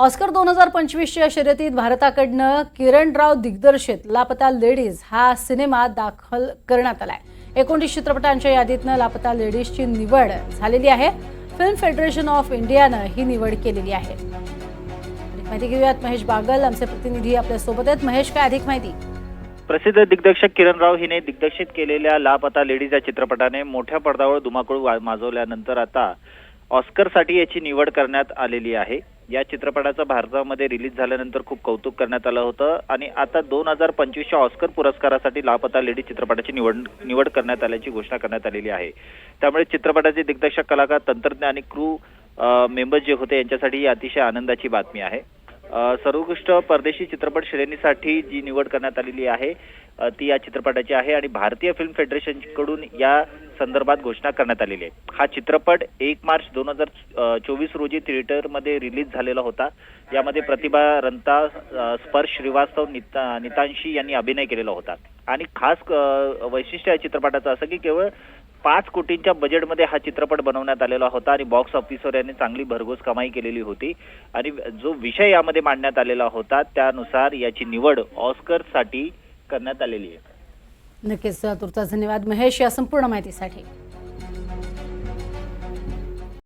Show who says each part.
Speaker 1: Oscar 2025च्या शर्यतीत भारताकडनं किरणराव दिग्दर्शित लापता लेडीज हा सिनेमा दाखल करण्यात आलाय। 29 चित्रपटांच्या यादीतनं लापता लेडीजची निवड झालेली आहे। फिल्म फेडरेशन ऑफ इंडियानं ही निवड केलेली आहे। माहिती घेऊयात, महेश बागल आमचे प्रतिनिधी आपल्या सोबत आहेत। महेश, काय अधिक माहिती?
Speaker 2: प्रसिद्ध दिग्दर्शक किरणराव हिने दिग्दर्शित केलेल्या लापता लेडीज या चित्रपटाने मोठ्या पडद्यावर धुमाकूळ माजवल्यानंतर आता ऑस्करसाठी याची निवड करण्यात आलेली आहे। या चित्रपटाचं भारतामध्ये रिलीज झाल्यानंतर खूप कौतुक करण्यात आलं होतं आणि आता 2025च्या ऑस्कर पुरस्कारासाठी लापता लेडीज चित्रपटाची निवड करण्यात आल्याची घोषणा करण्यात आलेली आहे। त्यामुळे चित्रपटाचे दिग्दर्शक, कलाकार, तंत्रज्ञ आणि क्रू मेंबर्स जे होते यांच्यासाठी ही अतिशय आनंदाची बातमी आहे। सर्वोत्कृष्ट परदेशी चित्रपट श्रेणीसाठी जी निवड करण्यात आलेली आहे ती या चित्रपटाची आहे आणि भारतीय फिल्म फेडरेशनकडून या संदर्भात घोषणा करण्यात आलेली आहे। हा चित्रपट 1 मार्च 2024 रोजी थिएटरमध्ये रिलीज झालेला होता। यामध्ये प्रतिभा रंता, स्पर्श श्रीवास्तव, नितांशी यांनी अभिनय केलेला होता आणि खास वैशिष्ट्य या चित्रपटाचं असं की केवळ 5 कोटींच्या बजेटमध्ये हा चित्रपट बनवण्यात आलेला होता आणि बॉक्स ऑफिसवर याने चांगली भरघोस कमाई केलेली होती आणि जो विषय यामध्ये मांडण्यात आलेला होता त्यानुसार याची निवड ऑस्करसाठी करण्यात आलेली आहे।
Speaker 1: नक्कीच, तुर्तास धन्यवाद महेश या संपूर्ण माहितीसाठी।